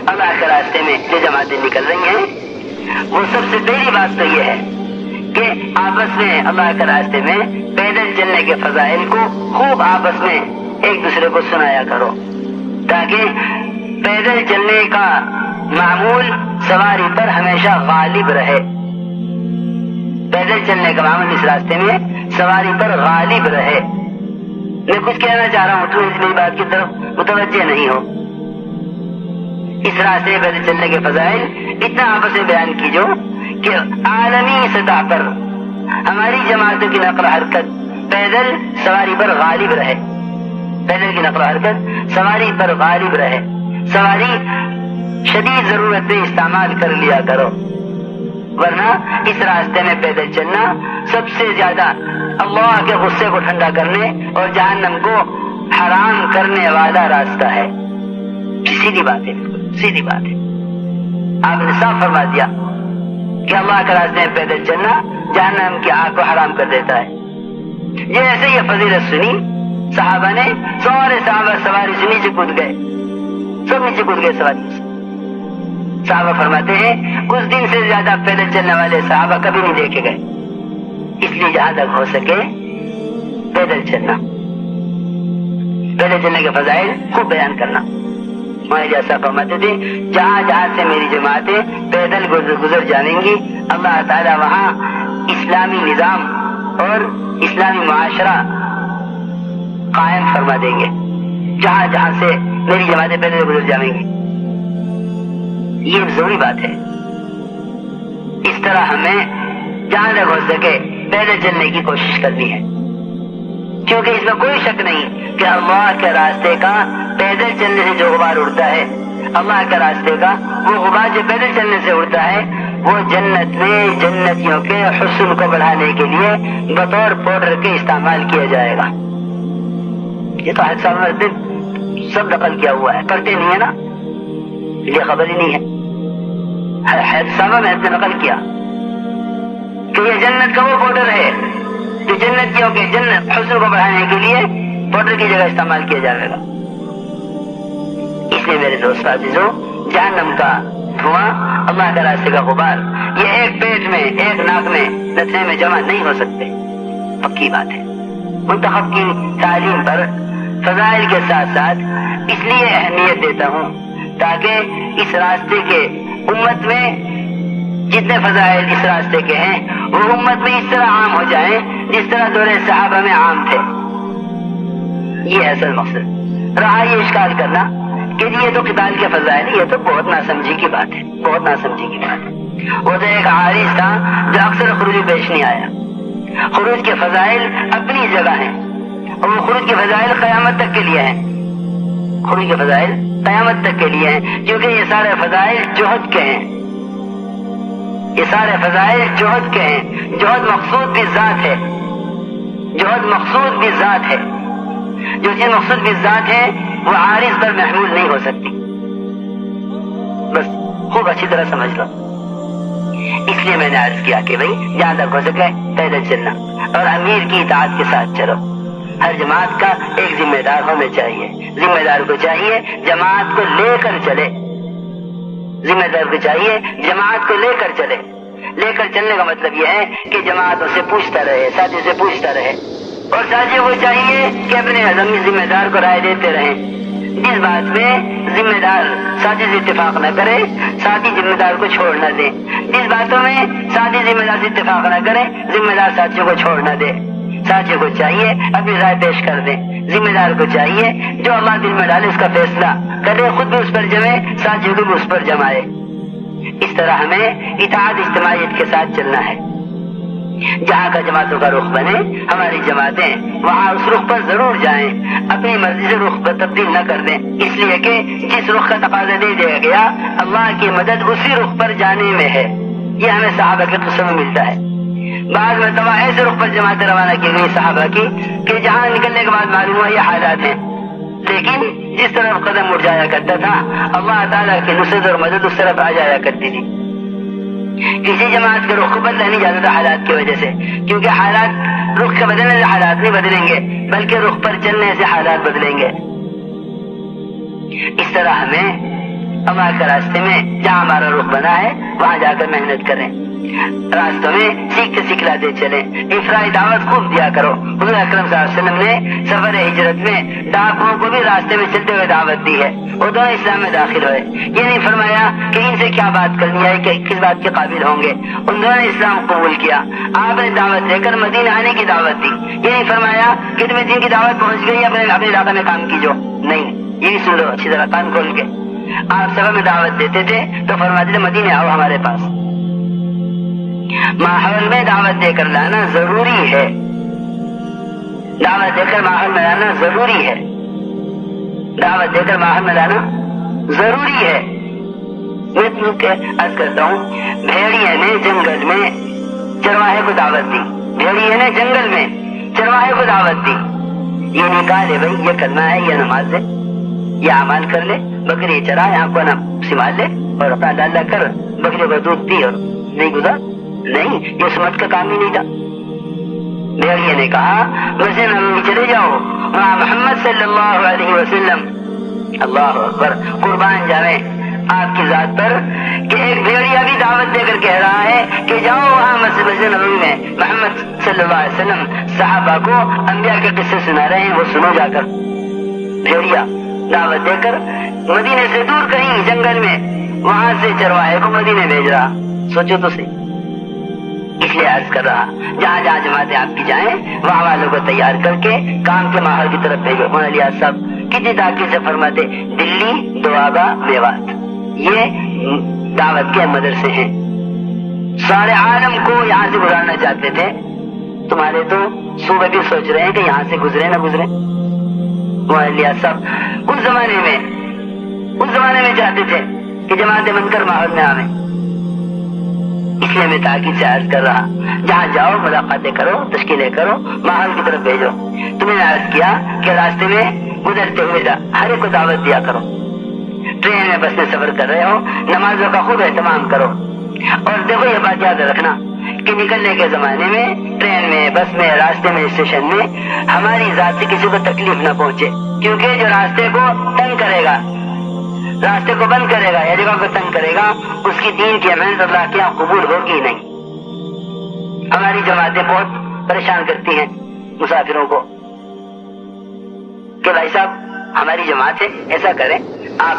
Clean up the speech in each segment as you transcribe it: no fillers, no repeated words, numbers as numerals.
اللہ کے راستے میں جو جماعتیں نکل رہی ہیں، وہ سب سے پہلی بات تو یہ ہے کہ آپس میں اللہ کے راستے میں پیدل چلنے کے فضائل کو خوب آپس میں ایک دوسرے کو سنایا کرو، تاکہ پیدل چلنے کا معمول سواری پر ہمیشہ غالب رہے۔ پیدل چلنے کا معمول اس راستے میں سواری پر غالب رہے۔ میں کچھ کہنا چاہ رہا ہوں، تو اس میری بات کی طرف متوجہ نہیں ہو۔ اس راستے میں پیدل چلنے کے فضائل اتنا آپس میں بیان کیجو کہ عالمی سطح پر ہماری جماعتوں کی نقل و حرکت پیدل سواری پر غالب رہے، پیدل کی نقل و حرکت سواری پر غالب رہے۔ سواری شدید ضرورت میں استعمال کر لیا کرو، ورنہ اس راستے میں پیدل چلنا سب سے زیادہ اللہ کے غصے کو ٹھنڈا کرنے اور جہنم کو حرام کرنے والا راستہ ہے۔ سیدھی بات ہے، سیدھی بات ہے۔ آپ نے صاف فرما دیا کہ اللہ کے راستے میں پیدل چلنا جہنم کی آگ کو حرام کر دیتا ہے۔ جیسے یہ فضیلت سنی، صحابہ نے سارے صحابہ سواری سے نیچے کود گئے، سب نیچے کود گئے سواری سے۔ صحابہ فرماتے ہیں اس دن سے زیادہ پیدل چلنے والے صحابہ کبھی نہیں دیکھے گئے، اس لیے جہاں تک ہو سکے پیدل چلنا، پیدل چلنے کے فضائل خوب بیان کرنا۔ ہمارے جیسا فرماتے تھے جہاں جہاں سے میری جماعتیں پیدل گزر جائیں گی، اللہ تعالیٰ وہاں اسلامی نظام اور اسلامی معاشرہ قائم فرما دیں گے۔ جہاں جہاں سے میری جماعتیں پیدل گزر جائیں گی، یہ ضروری بات ہے۔ اس طرح ہمیں جہاں تک ہو سکے پیدل چلنے کی کوشش کرنی ہے، کیونکہ اس میں کوئی شک نہیں کہ اللہ کے راستے کا پیدل چلنے سے جو غبار اڑتا ہے، اللہ کے راستے کا وہ غبار جو پیدل چلنے سے اڑتا ہے، وہ جنت میں جنتیوں کے حسن کو بڑھانے کے لیے بطور پاؤڈر کے استعمال کیا جائے گا۔ یہ تو حدیث میں سب نقل کیا ہوا ہے، پڑھتے نہیں ہے نا، یہ خبر ہی نہیں ہے۔ حدیث میں نے نقل کیا کہ یہ جنت کا وہ پاؤڈر ہے جو جنتیوں کے جنت حسن کو بڑھانے کے لیے پاؤڈر کی جگہ استعمال کیا جائے گا۔ اس لیے میرے دوست عزیزوں، جہنم کا دھواں، اللہ کے راستے کا غبار، یہ ایک پیٹ میں، ایک ناک میں، نتنے میں جمع نہیں ہو سکتے، پکی بات ہے۔ منتخب کی تعلیم پر فضائل کے ساتھ ساتھ اس لیے اہمیت دیتا ہوں تاکہ اس راستے کے امت میں جتنے فضائل اس راستے کے ہیں وہ امت میں اس طرح عام ہو جائیں جس طرح دور صحابہ میں عام تھے۔ یہ اصل مقصد رہا۔ یہ اشکال کرنا کہ یہ تو قتال کے فضائل، یہ تو بہت ناسمجھی کی بات ہے، بہت ناسمجھی کی بات ہے۔ وہ تو ایک عارض تھا جو اکثر خروج پیش نہیں آیا۔ خروج کے فضائل اپنی جگہ ہیں، اور وہ خروج کے فضائل قیامت تک کے لیے ہیں، خروج کے فضائل قیامت تک کے لیے ہیں، کیونکہ یہ سارے فضائل جوہد کے ہیں، یہ سارے فضائل جوہد کے ہیں۔ جوہد مقصود بھی ذات ہے، جوہد مقصود بھی ذات ہے۔ جو چیز مقصود بھی ذات ہے وہ عارض پر محمول نہیں ہو سکتی، بس خوب اچھی طرح سمجھ لو۔ اس لیے میں نے عرض کیا کہ بھائی جہاں تک ہو سکے پیدل چلنا، اور امیر کی اطاعت کے ساتھ چلو۔ ہر جماعت کا ایک ذمہ دار ہونا چاہیے، ذمہ دار کو چاہیے جماعت کو لے کر چلے، ذمہ دار کو چاہیے جماعت کو لے کر چلے۔ لے کر چلنے کا مطلب یہ ہے کہ جماعتوں سے پوچھتا رہے، ساتھی سے پوچھتا رہے، اور ساتھی کو چاہیے کہ اپنے ذمہ دار کو رائے دیتے رہیں۔ جس بات میں ذمہ دار ساتھی سے اتفاق نہ کرے، ساتھی ذمہ دار کو چھوڑ نہ دے۔ جس باتوں میں ساتھی ذمہ دار سے اتفاق نہ کرے، ذمہ دار ساتھیوں کو چھوڑ نہ دے۔ ساتھیوں کو چاہیے اپنی رائے پیش کر دیں، ذمہ دار کو چاہیے جو اللہ دل میں ڈالے اس کا فیصلہ کرے، خود بھی اس پر جمے، ساتھیوں کو بھی اس پر جمائے۔ اس طرح ہمیں اطاعت اجتماعیت کے ساتھ چلنا ہے۔ جہاں کا جماعتوں کا رخ بنے ہماری جماعتیں وہاں اس رخ پر ضرور جائیں، اپنی مرضی سے رخ پر تبدیل نہ کر دیں، اس لیے کہ جس رخ کا تقاضا دے دیا گیا اللہ کی مدد اسی رخ پر جانے میں ہے۔ یہ ہمیں صحابہ کے قصوں میں ملتا ہے۔ بعض مرتبہ ایسے رخ پر جماعتیں روانہ کی گئی صحابہ کی کہ جہاں نکلنے کے بعد معلوم ہوا یہ حالات ہیں، لیکن جس طرف قدم اٹھ جایا کرتا تھا اللہ تعالیٰ کی نصرت اور مدد اس طرف آ جایا کرتی تھی۔ کسی جماعت کے رخ کو بدلا نہیں جاتا تھا حالات کی وجہ سے، کیونکہ حالات رخ کے بدلنے سے حالات نہیں بدلیں گے بلکہ رخ پر چلنے سے حالات بدلیں گے۔ اس طرح ہمیں اللہ کے راستے میں جہاں ہمارا رخ بنا ہے وہاں جا کر محنت کریں، راستوں میں سیکھتے سکھلاتے چلیں، افرائی دعوت خوب دیا کرو۔ حضور اکرم صلی اللہ علیہ وسلم نے سفر ہجرت میں ڈاکوؤں کو بھی راستے میں چلتے ہوئے دعوت دی ہے، وہ دونوں اسلام میں داخل ہوئے۔ یہ نہیں فرمایا کہ ان سے کیا بات کرنی ہے، کہ کس بات کے قابل ہوں گے، ان دونوں نے اسلام قبول کیا۔ آپ نے دعوت دے کر مدینہ آنے کی دعوت دی، یہ نہیں فرمایا کہ تمہیں دین کی دعوت پہنچ گئی اپنے علاقے میں کام کیجو، نہیں، یہ بھی سن لو اچھی طرح کان کھول کے۔ آپ سفر میں دعوت دیتے تھے تو فرماتے تھے مدینے آؤ ہمارے پاس۔ ماحول میں دعوت دے کر لانا ضروری ہے، دعوت دے کر ماحول میں لانا ضروری ہے، دعوت دے کر ماحول میں لانا ضروری ہے۔ میں تم کو عرض کرتا ہوں، بھیڑیے نے جنگل میں چرواہے کو دعوت دی، بھیڑیے نے جنگل میں چرواہے کو دعوت دی، یہ نہیں کہا لے بھائی یہ کلمہ ہے، یہ نماز ہے، یہ اعمال کر لے، بکری چرا، یہاں کو نہ سنبھال لے اور اپنا اللہ کر، بکری کو دودھ پی اور نہیں گزار، نہیں، یہ سمت کا کام ہی نہیں تھا۔ بھیڑیے نے کہا مسجد نبوی چلے جاؤ، وہاں محمد صلی اللہ علیہ وسلم، اللہ اکبر، قربان جاوے آپ کی ذات پر، کہ ایک بھیڑیا بھی دعوت دے کر کہہ رہا ہے کہ جاؤ وہاں مسجد نبوی میں محمد صلی اللہ علیہ وسلم صحابہ کو انبیاء کے قصے سنا رہے ہیں، وہ سنو جا کر۔ بھیڑیا دعوت دے کر مدینے سے دور کہیں جنگل میں وہاں سے چرواہے کو مدینے بھیج رہا، سوچو تو صحیح۔ اس لیے عرض کر رہا جہاں جہاں جماعتیں آپ کی جائیں وہاں والوں کو تیار کر کے کام کے ماحول کی طرف بھیجو۔ مولانا الیاس صاحب کتنی تاکید سے فرماتے، دلی، دوابہ، میوات، یہ دعوت کے مدرسے ہیں، سارے عالم کو یہاں سے گزارنا چاہتے تھے۔ تمہارے تو صوبے بھی سوچ رہے ہیں کہ یہاں سے گزرے نہ گزرے۔ مولانا الیاس صاحب اس زمانے میں چاہتے تھے کہ جماعتیں بن کر ماحول میں آویں۔ اس لیے میں تاکید سے عرض کر رہا جہاں جاؤ ملاقاتیں کرو، تشکیلیں کرو، ماحول کی طرف بھیجو۔ تمہیں نے عرض کیا کہ راستے میں گزرتے ہوئے ہر ایک کو دعوت دیا کرو، ٹرین میں بس میں سفر کر رہے ہو نمازوں کا خوب اہتمام کرو، اور دیکھو یہ بات یاد رکھنا کہ نکلنے کے زمانے میں ٹرین میں، بس میں، راستے میں، اسٹیشن میں ہماری ذات سے کسی کو تکلیف نہ پہنچے، کیونکہ جو راستے کو تنگ کرے گا، راستے کو بند کرے گا یا جگہ کو تنگ کرے گا، اس کی دین کی محنت اللہ کے یہاں قبول ہوگی نہیں۔ ہماری جماعتیں بہت پریشان کرتی ہیں مسافروں کو کہ بھائی صاحب ہماری جماعت ہے، ایسا کریں آپ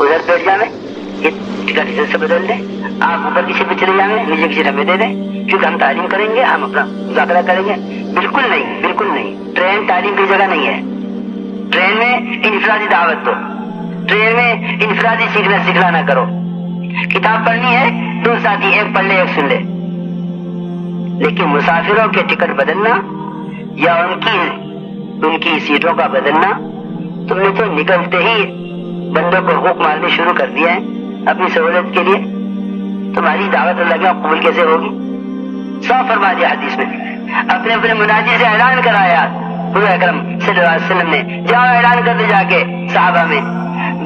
ادھر بیٹھ جائیں، یہ ٹکٹ ادھر سے بدل دیں، آپ اوپر کسی پہ چلے جائیں، نیچے کسی ہمیں دے دیں، کیونکہ ہم تعلیم کریں گے، ہم اپنا مذاکرہ کریں گے۔ بالکل نہیں، بالکل نہیں، ٹرین تعلیم کی جگہ نہیں ہے۔ ٹرین میں انفرادی دعوت دو، ٹرین میں انفرادی سیکھنا سکھلانا کرو۔ کتاب پڑھنی ہے دو ساتھی ایک پڑھ لے ایک سن لے، لیکن مسافروں کے ٹکٹ بدلنا یا ان کی سیٹوں کا بدلنا، تم نے تو نکلتے ہی بندوں کو حقوق مارنے شروع کر دیا ہے اپنی سہولت کے لیے۔ تمہاری دعوت اللہ کے قبول کیسے ہوگی؟ صاف فرما دیا حدیث میں، اپنے اپنے مناجی سے اعلان کرایا حضور اکرم صلی اللہ علیہ وسلم نے، جاؤ اعلان کر دے جا کے صحابہ میں،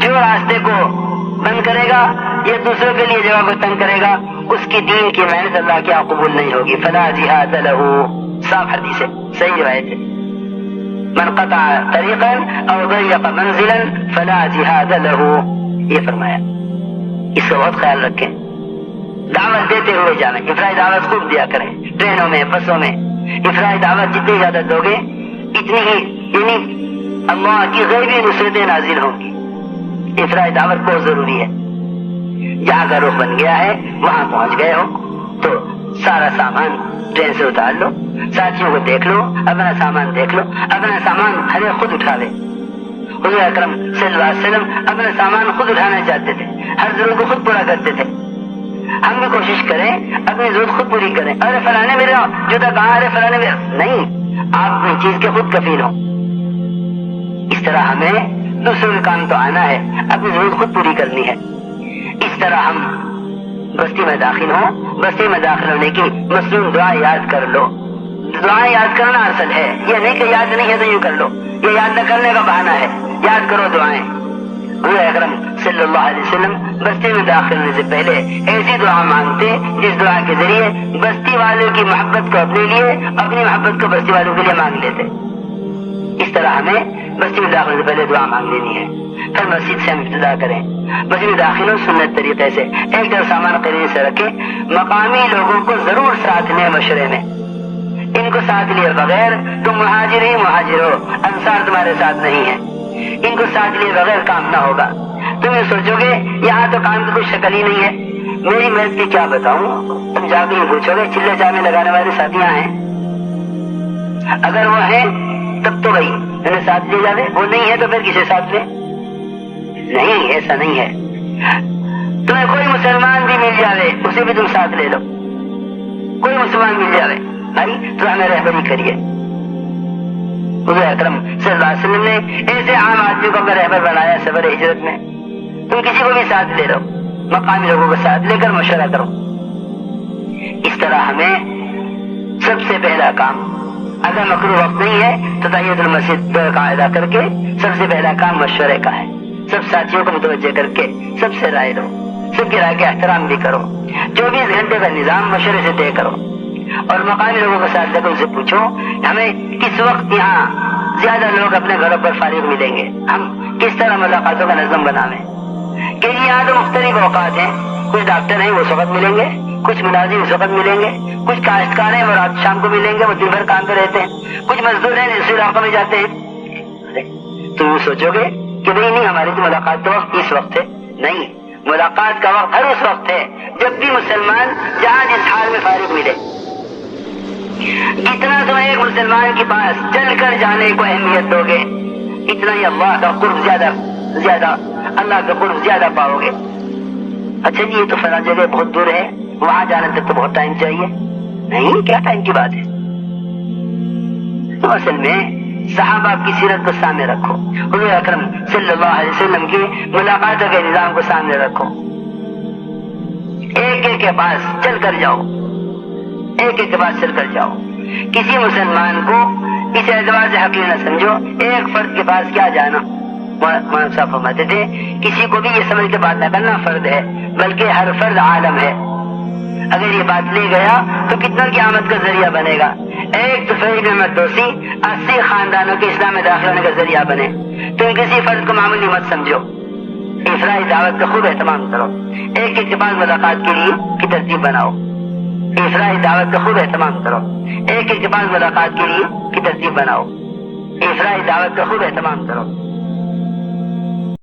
جو راستے کو بند کرے گا یا دوسروں کے لیے جگہ کو تنگ کرے گا، اس کی دین کی محنت اللہ کے یہاں قبول نہیں ہوگی۔ فلا جہاد لہ، صاف حدیث ہے، صحیح روایت ہے، من قطع طریقا او ضیق منزلا فلا جہاد لہ، یہ فرمایا۔ اس کا بہت خیال رکھیں، دعوت دیتے ہوئے جانا، افرائی دعوت خوب دیا کریں، ٹرینوں میں، بسوں میں افرائی دعوت جتنی زیادہ دو گے اتنی ہی یعنی اللہ کی غیبی نصرتیں نازل ہوں گی۔ افرائی دعوت بہت ضروری ہے۔ جہاں کا رخ بن گیا ہے وہاں پہنچ گئے ہو تو سارا سامان ٹرین سے اتار لو، ساتھیوں کو دیکھ لو، اپنا سامان دیکھ لو، اپنا سامان ہر ایک خود اٹھا لے۔ حضور اکرم صلی اللہ علیہ وسلم اپنا سامان خود اٹھانا چاہتے تھے، ہر ضرورت کو خود پورا کرتے تھے۔ ہم بھی کوشش کریں اپنی ضرورت خود پوری کریں۔ ارے فلانے میرا جوتا کہاں، ارے فلانے میرا، نہیں، آپ اپنی چیز کے خود کفیل ہو۔ اس طرح ہمیں دوسروں کے کام تو آنا ہے، اپنی ضرورت خود پوری کرنی ہے۔ اس طرح ہم بستی میں داخل ہوں، بستی میں داخل ہونے کی مصنون دعا یاد کر لو۔ دعائیں یاد کرنا اصل ہے، یہ نہیں کہ یاد نہیں ہے تو یوں کر لو، یہ یاد نہ کرنے کا بہانہ ہے۔ یاد کرو دعائیں۔ حضور اکرم صلی اللہ علیہ وسلم بستی میں داخل ہونے سے پہلے ایسی دعا مانگتے جس دعا کے ذریعے بستی والوں کی محبت کو اپنے لیے، اپنی محبت کو بستی والوں کے لیے مانگ لیتے۔ اس طرح ہمیں بستی میں داخل ہونے سے پہلے دعا مانگ لینی ہے۔ پھر مسجد سے ہم ابتدا کریں. مسجد میں داخل ہو سنت طریقے سے، ایک جگہ سامان قرینے سے رکھے. مقامی لوگوں کو ضرور ساتھ لیں مشورے میں. ان کو ساتھ لیے بغیر تم مہاجر ہی مہاجر ہو، انصار تمہارے ساتھ نہیں ہے. ان کو ساتھ لیے بغیر کام نہ ہوگا. تم یہ سوچو گے یہاں تو کام کی کوئی شکل ہی نہیں ہے، میری محنت کی کیا بتاؤں. تم جا کے یہ پوچھو گے چلے چانے لگانے والے ساتھیاں ہیں؟ اگر وہ ہیں تب تو بھائی انہیں ساتھ لے جاوے، وہ نہیں ہے تو پھر کسے ساتھ لے؟ نہیں، ایسا نہیں ہے. تمہیں کوئی مسلمان بھی مل جاوے اسے بھی تم ساتھ لے لو. کوئی مسلمان مل جاوے بھائی تو ہمیں رہبری کریے. حضور اکرم صلی اللہ علیہ وسلم نے ایسے عام آدمی کو اپنا رہبر بنایا سفر ہجرت میں. تم کسی کو بھی ساتھ لے لو، مقامی لوگوں کو ساتھ لے کر مشورہ کرو. اس طرح ہمیں سب سے پہلا کام، اگر مکروہ وقت نہیں ہے تو تحیۃ المسجد 2 رکعت ادا کر کے سب سے پہلا کام مشورے کا ہے. سب ساتھیوں کو متوجہ کر کے سب سے رائے لو، سب کی رائے کا احترام بھی کرو. 24 گھنٹے کا نظام مشورے سے طے کرو اور مقامی لوگوں کو ساتھ لے کر ان سے پوچھو ہمیں کس وقت یہاں زیادہ لوگ اپنے گھروں پر فارغ ملیں گے، ہم کس طرح ملاقاتوں کا نظم بناویں. کہ یہاں تو مختلف اوقات ہیں. کچھ ڈاکٹر ہیں وہ اس وقت ملیں گے، کچھ ملازم اس وقت ملیں گے، کچھ کاشتکار ہیں وہ رات شام کو ملیں گے، وہ دن بھر کام پہ رہتے ہیں، کچھ مزدور ہیں دوسرے علاقوں میں جاتے ہیں. تم یہ سوچو گے کہ بھئی نہیں ہماری تو ملاقات کا وقت اس وقت ہے. نہیں، ملاقات کا وقت ہر اس وقت ہے جب بھی مسلمان جہاں جس حال میں فارغ ملے. جتنا تم ایک مسلمان کے پاس چل کر جانے کو اہمیت دو گے اتنا ہی اللہ کا قرب زیادہ اللہ کا قرب زیادہ پاؤ گے. اچھا جی یہ تو فلاں جگہ بہت دور ہے، وہاں جانے تک تو بہت ٹائم چاہیے. نہیں، کیا ٹائم کی بات ہے. تو اصل میں صحابہ کی سیرت کو سامنے رکھو، حضور اکرم صلی اللہ علیہ وسلم کی ملاقاتوں کے نظام کو سامنے رکھو. ایک ایک کے پاس چل کر جاؤ، ایک ایک کے پاس چل کر جاؤ. کسی مسلمان کو اس اعتبار سے حقیر نہ سمجھو ایک فرد کے پاس کیا جانا. مولانا صاحب فرماتے تھے کسی کو بھی یہ سمجھ کے بات نہ کرنا فرد ہے، بلکہ ہر فرد عالم ہے. اگر یہ بات لے گیا تو کتنا کی آمد کا ذریعہ بنے گا. ایک تو فریق احمد دوسی 80 خاندانوں کے اسلام میں داخل ہونے کا ذریعہ بنے. تم کسی فرد کو معمولی مت سمجھو، افراحی دعوت کا خوب اہتمام کرو. ایک ایک کے پاس ملاقات کے لیے کی ترتیب بناؤ. افراحی دعوت کا خوب اہتمام کرو. ایک ایک کے پاس ملاقات کے لیے کی ترتیب بناؤ. افراحی دعوت کا خوب اہتمام کرو.